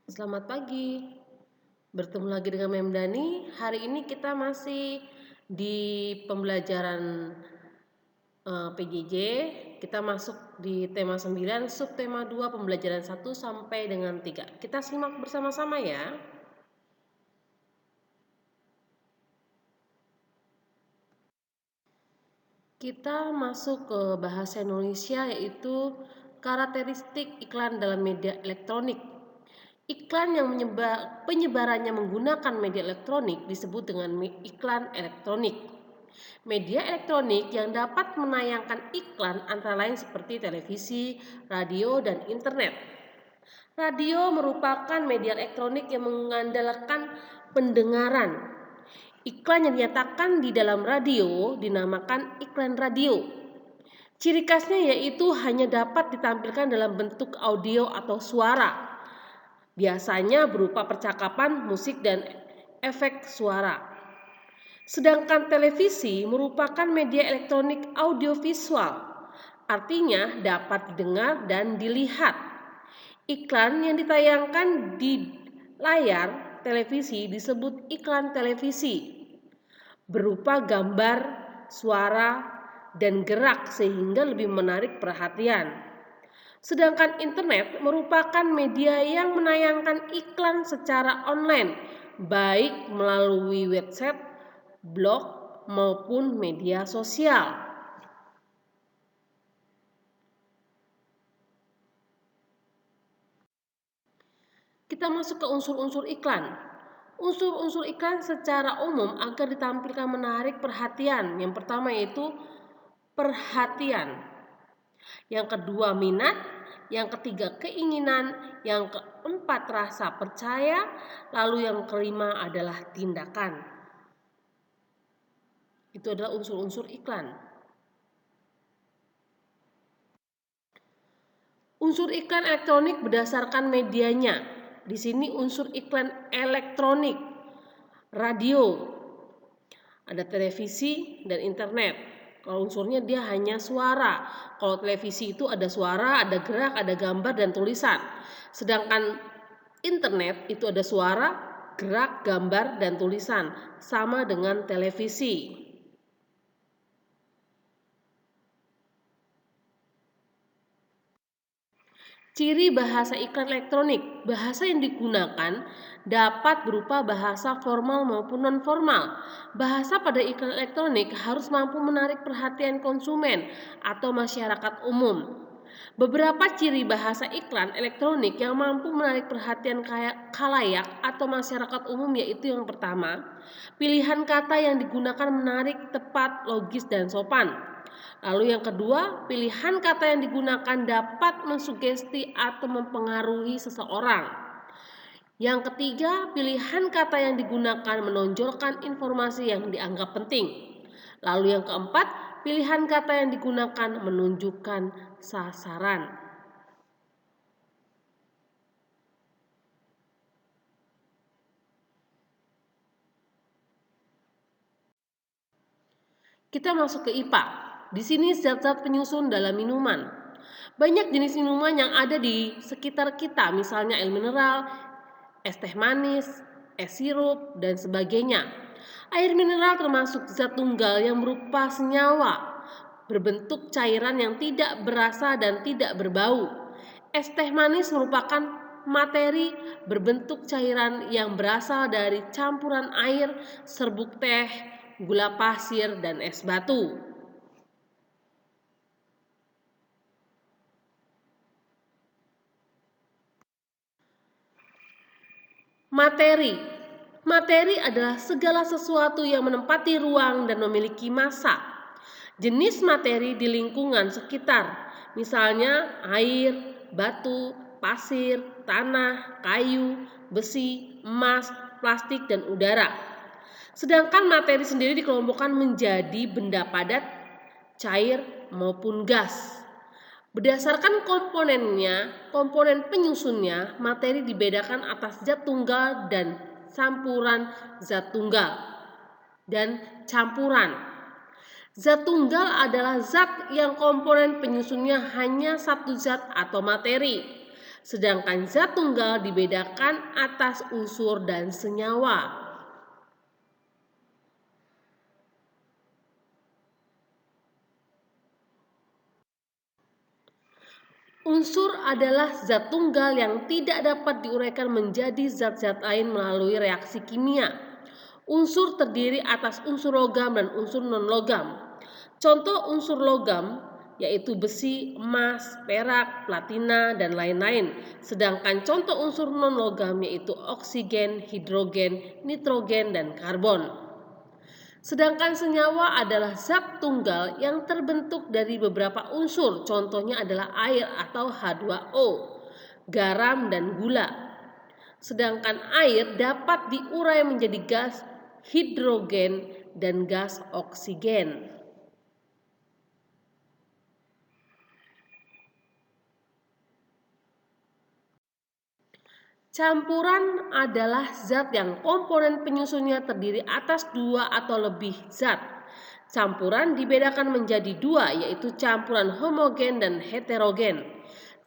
Selamat pagi, bertemu lagi dengan Memdani. Hari ini kita masih di pembelajaran PJJ. Kita masuk di tema 9, subtema 2, pembelajaran 1 sampai dengan 3. Kita simak bersama-sama ya. Kita masuk ke bahasa Indonesia, yaitu karakteristik iklan dalam media elektronik. Iklan yang penyebarannya menggunakan media elektronik disebut dengan iklan elektronik. Media elektronik yang dapat menayangkan iklan antara lain seperti televisi, radio, dan internet. Radio merupakan media elektronik yang mengandalkan pendengaran. Iklan yang dinyatakan di dalam radio dinamakan iklan radio. Ciri khasnya yaitu hanya dapat ditampilkan dalam bentuk audio atau suara. Biasanya berupa percakapan, musik, dan efek suara. Sedangkan televisi merupakan media elektronik audiovisual, artinya dapat didengar dan dilihat. Iklan yang ditayangkan di layar televisi disebut iklan televisi, berupa gambar, suara, dan gerak sehingga lebih menarik perhatian. Sedangkan internet merupakan media yang menayangkan iklan secara online, baik melalui website, blog, maupun media sosial. Kita masuk ke unsur-unsur iklan. Unsur-unsur iklan secara umum agar ditampilkan menarik perhatian. Yang pertama yaitu perhatian. Yang kedua minat, yang ketiga keinginan, yang keempat rasa percaya, lalu yang kelima adalah tindakan. Itu adalah unsur-unsur iklan. Unsur iklan elektronik berdasarkan medianya. Di sini unsur iklan elektronik, radio, ada televisi dan internet. Kalau unsurnya dia hanya suara. Kalau televisi itu ada suara, ada gerak, ada gambar dan tulisan. Sedangkan internet itu ada suara, gerak, gambar dan tulisan. Sama dengan televisi. Ciri bahasa iklan elektronik. Bahasa yang digunakan dapat berupa bahasa formal maupun non-formal. Bahasa pada iklan elektronik harus mampu menarik perhatian konsumen atau masyarakat umum. Beberapa ciri bahasa iklan elektronik yang mampu menarik perhatian khalayak atau masyarakat umum yaitu yang pertama, pilihan kata yang digunakan menarik, tepat, logis, dan sopan. Lalu yang kedua, pilihan kata yang digunakan dapat mensugesti atau mempengaruhi seseorang. Yang ketiga, pilihan kata yang digunakan menonjolkan informasi yang dianggap penting. Lalu yang keempat, pilihan kata yang digunakan menunjukkan sasaran. Kita masuk ke IPA. Di sini zat-zat penyusun dalam minuman. Banyak jenis minuman yang ada di sekitar kita, misalnya air mineral, es teh manis, es sirup, dan sebagainya. Air mineral termasuk zat tunggal yang berupa senyawa, berbentuk cairan yang tidak berasa dan tidak berbau. Es teh manis merupakan materi berbentuk cairan yang berasal dari campuran air, serbuk teh, gula pasir, dan es batu. Materi adalah segala sesuatu yang menempati ruang dan memiliki massa. Jenis materi di lingkungan sekitar, misalnya air, batu, pasir, tanah, kayu, besi, emas, plastik, dan udara. Sedangkan materi sendiri dikelompokkan menjadi benda padat, cair, maupun gas. Berdasarkan komponen penyusunnya, materi dibedakan atas zat tunggal dan campuran zat tunggal dan campuran. Zat tunggal adalah zat yang komponen penyusunnya hanya satu zat atau materi. Sedangkan zat tunggal dibedakan atas unsur dan senyawa. Unsur adalah zat tunggal yang tidak dapat diuraikan menjadi zat-zat lain melalui reaksi kimia. Unsur terdiri atas unsur logam dan unsur non-logam. Contoh unsur logam yaitu besi, emas, perak, platina, dan lain-lain. Sedangkan contoh unsur non-logam yaitu oksigen, hidrogen, nitrogen, dan karbon. Sedangkan senyawa adalah zat tunggal yang terbentuk dari beberapa unsur, contohnya adalah air atau H2O, garam dan gula. Sedangkan air dapat diurai menjadi gas hidrogen dan gas oksigen. Campuran adalah zat yang komponen penyusunnya terdiri atas dua atau lebih zat. Campuran dibedakan menjadi dua, yaitu campuran homogen dan heterogen.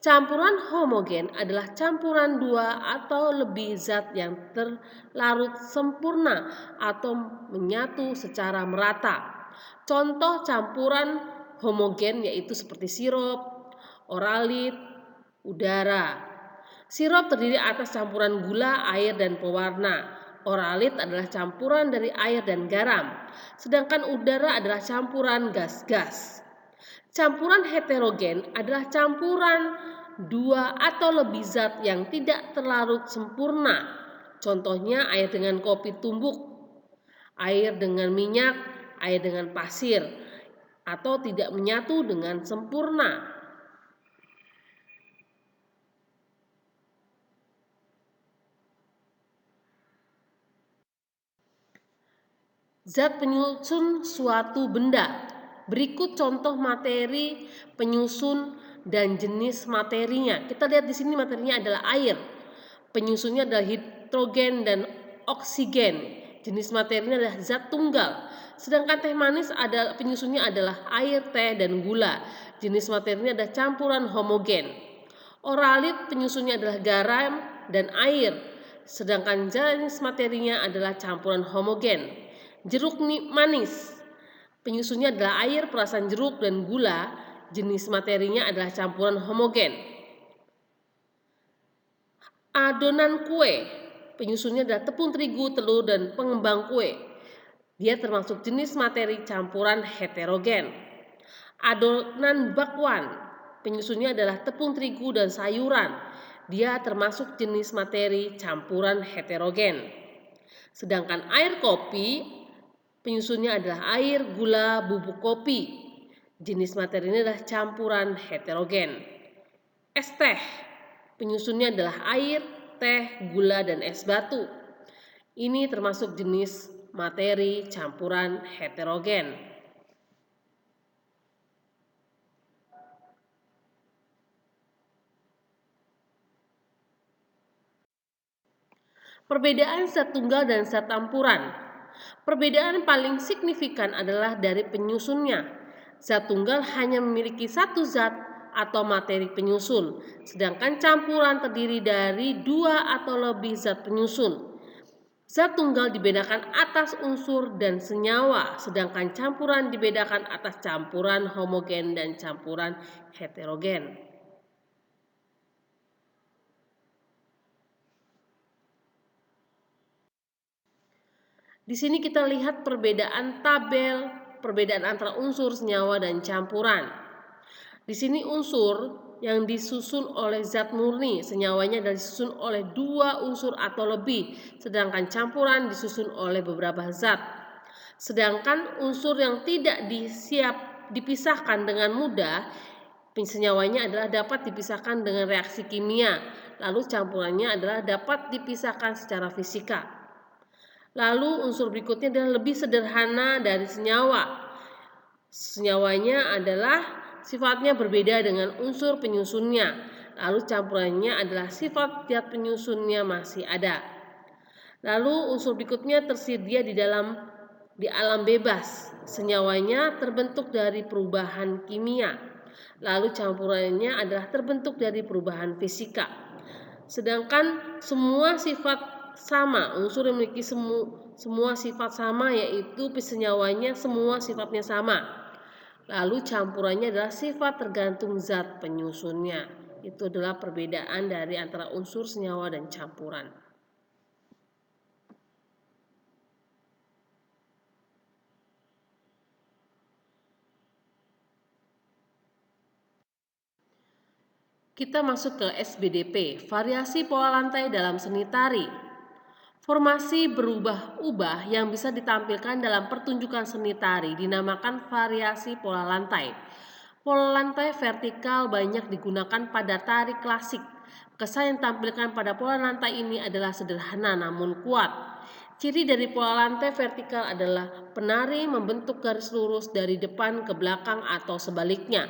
Campuran homogen adalah campuran dua atau lebih zat yang terlarut sempurna atau menyatu secara merata. Contoh campuran homogen yaitu seperti sirup, oralit, udara. Sirup terdiri atas campuran gula, air, dan pewarna. Oralit adalah campuran dari air dan garam, sedangkan udara adalah campuran gas-gas. Campuran heterogen adalah campuran dua atau lebih zat yang tidak terlarut sempurna. Contohnya air dengan kopi tumbuk, air dengan minyak, air dengan pasir, atau tidak menyatu dengan sempurna. Zat penyusun suatu benda. Berikut contoh materi penyusun dan jenis materinya. Kita lihat di sini materinya adalah air. Penyusunnya adalah hidrogen dan oksigen. Jenis materinya adalah zat tunggal. Sedangkan teh manis adalah penyusunnya adalah air, teh, dan gula. Jenis materinya adalah campuran homogen. Oralit penyusunnya adalah garam dan air. Sedangkan jenis materinya adalah campuran homogen. Jeruk manis penyusunnya adalah air, perasan jeruk, dan gula. Jenis materinya adalah campuran homogen. Adonan kue penyusunnya adalah tepung terigu, telur, dan pengembang kue. Dia termasuk jenis materi campuran heterogen. Adonan bakwan penyusunnya adalah tepung terigu dan sayuran. Dia termasuk jenis materi campuran heterogen. Sedangkan air kopi penyusunnya adalah air, gula, bubuk kopi. Jenis materinya adalah campuran heterogen. Es teh penyusunnya adalah air, teh, gula, dan es batu. Ini termasuk jenis materi campuran heterogen. Perbedaan zat tunggal dan zat campuran. Perbedaan paling signifikan adalah dari penyusunnya. Zat tunggal hanya memiliki satu zat atau materi penyusun, sedangkan campuran terdiri dari dua atau lebih zat penyusun. Zat tunggal dibedakan atas unsur dan senyawa, sedangkan campuran dibedakan atas campuran homogen dan campuran heterogen. Di sini kita lihat perbedaan tabel, perbedaan antara unsur, senyawa, dan campuran. Di sini unsur yang disusun oleh zat murni, senyawanya adalah disusun oleh dua unsur atau lebih, sedangkan campuran disusun oleh beberapa zat. Sedangkan unsur yang tidak dipisahkan dengan mudah, senyawanya adalah dapat dipisahkan dengan reaksi kimia, lalu campurannya adalah dapat dipisahkan secara fisika. Lalu unsur berikutnya adalah lebih sederhana dari senyawa. Senyawanya adalah sifatnya berbeda dengan unsur penyusunnya. Lalu campurannya adalah sifat zat penyusunnya masih ada. Lalu unsur berikutnya tersedia di alam bebas. Senyawanya terbentuk dari perubahan kimia. Lalu campurannya adalah terbentuk dari perubahan fisika. Sedangkan semua sifat sama, unsur yang memiliki semua sifat sama yaitu senyawanya semua sifatnya sama. Lalu campurannya adalah sifat tergantung zat penyusunnya. Itu adalah perbedaan dari antara unsur, senyawa, dan campuran. Kita masuk ke SBDP, variasi pola lantai dalam seni tari. Formasi berubah-ubah yang bisa ditampilkan dalam pertunjukan seni tari dinamakan variasi pola lantai. Pola lantai vertikal banyak digunakan pada tari klasik. Kesan yang ditampilkan pada pola lantai ini adalah sederhana namun kuat. Ciri dari pola lantai vertikal adalah penari membentuk garis lurus dari depan ke belakang atau sebaliknya.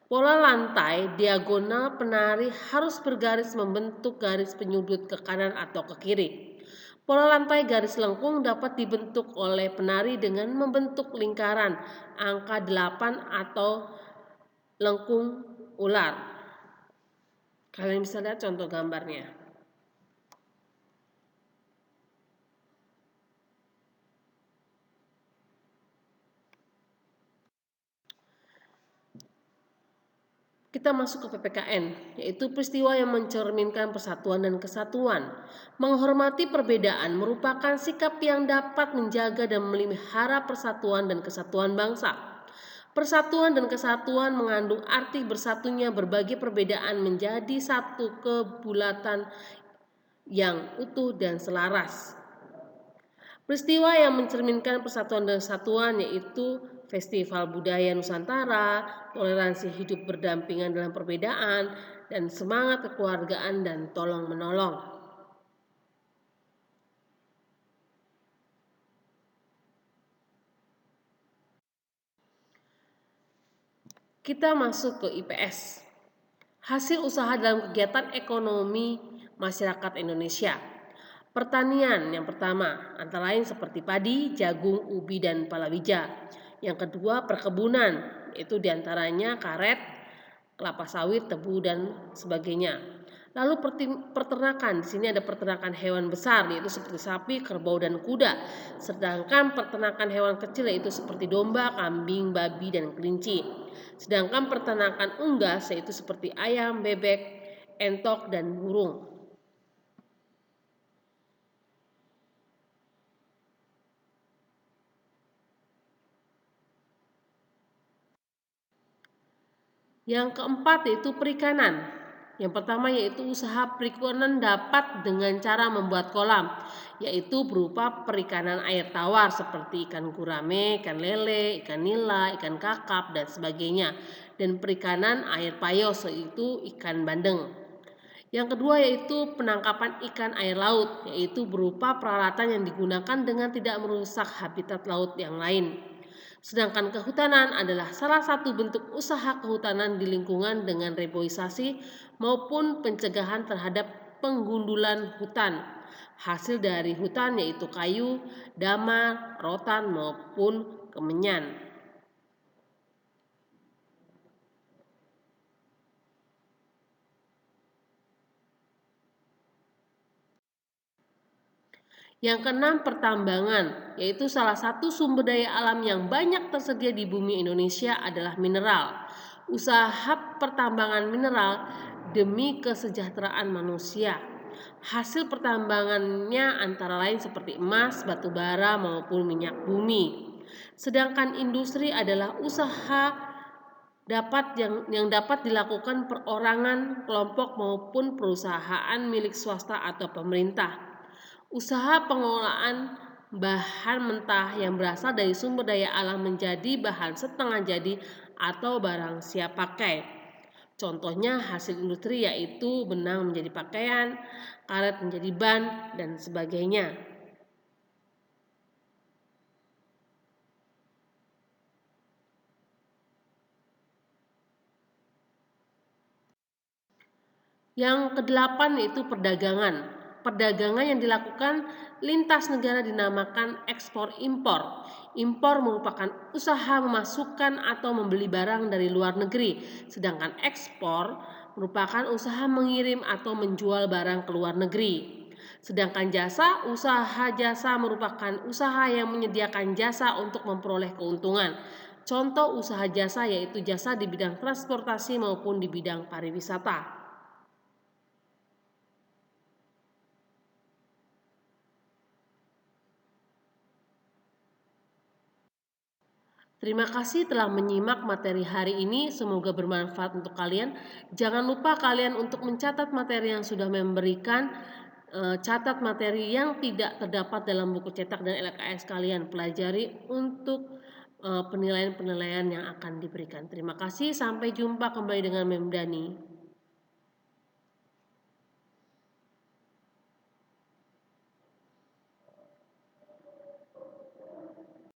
Pola lantai diagonal penari harus bergaris membentuk garis penyudut ke kanan atau ke kiri. Pola lantai garis lengkung dapat dibentuk oleh penari dengan membentuk lingkaran angka 8 atau lengkung ular. Kalian bisa lihat contoh gambarnya. Kita masuk ke PPKN, yaitu peristiwa yang mencerminkan persatuan dan kesatuan. Menghormati perbedaan merupakan sikap yang dapat menjaga dan memelihara persatuan dan kesatuan bangsa. Persatuan dan kesatuan mengandung arti bersatunya berbagai perbedaan menjadi satu kebulatan yang utuh dan selaras. Peristiwa yang mencerminkan persatuan dan kesatuan yaitu Festival Budaya Nusantara, toleransi hidup berdampingan dalam perbedaan, dan semangat kekeluargaan dan tolong-menolong. Kita masuk ke IPS. Hasil usaha dalam kegiatan ekonomi masyarakat Indonesia. Pertanian yang pertama, antara lain seperti padi, jagung, ubi, dan palawija. Yang kedua, perkebunan, yaitu diantaranya karet, kelapa sawit, tebu, dan sebagainya. Lalu peternakan, di sini ada peternakan hewan besar, yaitu seperti sapi, kerbau, dan kuda. Sedangkan peternakan hewan kecil yaitu seperti domba, kambing, babi, dan kelinci. Sedangkan peternakan unggas yaitu seperti ayam, bebek, entok, dan burung. Yang keempat yaitu perikanan. Yang pertama yaitu usaha perikanan dapat dengan cara membuat kolam, yaitu berupa perikanan air tawar seperti ikan gurame, ikan lele, ikan nila, ikan kakap, dan sebagainya. Dan perikanan air payos yaitu ikan bandeng. Yang kedua yaitu penangkapan ikan air laut, yaitu berupa peralatan yang digunakan dengan tidak merusak habitat laut yang lain. Sedangkan kehutanan adalah salah satu bentuk usaha kehutanan di lingkungan dengan reboisasi maupun pencegahan terhadap penggundulan hutan. Hasil dari hutan yaitu kayu, damar, rotan maupun kemenyan. Yang keenam, pertambangan, yaitu salah satu sumber daya alam yang banyak tersedia di bumi Indonesia adalah mineral. Usaha pertambangan mineral demi kesejahteraan manusia. Hasil pertambangannya antara lain seperti emas, batu bara maupun minyak bumi. Sedangkan industri adalah usaha yang dapat dilakukan perorangan, kelompok maupun perusahaan milik swasta atau pemerintah. Usaha pengolahan bahan mentah yang berasal dari sumber daya alam menjadi bahan setengah jadi atau barang siap pakai. Contohnya hasil industri yaitu benang menjadi pakaian, karet menjadi ban, dan sebagainya. Yang kedelapan yaitu perdagangan. Perdagangan yang dilakukan lintas negara dinamakan ekspor impor. Impor merupakan usaha memasukkan atau membeli barang dari luar negeri, sedangkan ekspor merupakan usaha mengirim atau menjual barang ke luar negeri. Sedangkan usaha jasa merupakan usaha yang menyediakan jasa untuk memperoleh keuntungan. Contoh usaha jasa yaitu jasa di bidang transportasi maupun di bidang pariwisata. Terima kasih telah menyimak materi hari ini. Semoga bermanfaat untuk kalian. Jangan lupa kalian untuk mencatat materi yang sudah memberikan. Catat materi yang tidak terdapat dalam buku cetak dan LKS kalian. Pelajari untuk penilaian-penilaian yang akan diberikan. Terima kasih. Sampai jumpa kembali dengan Mem Dani.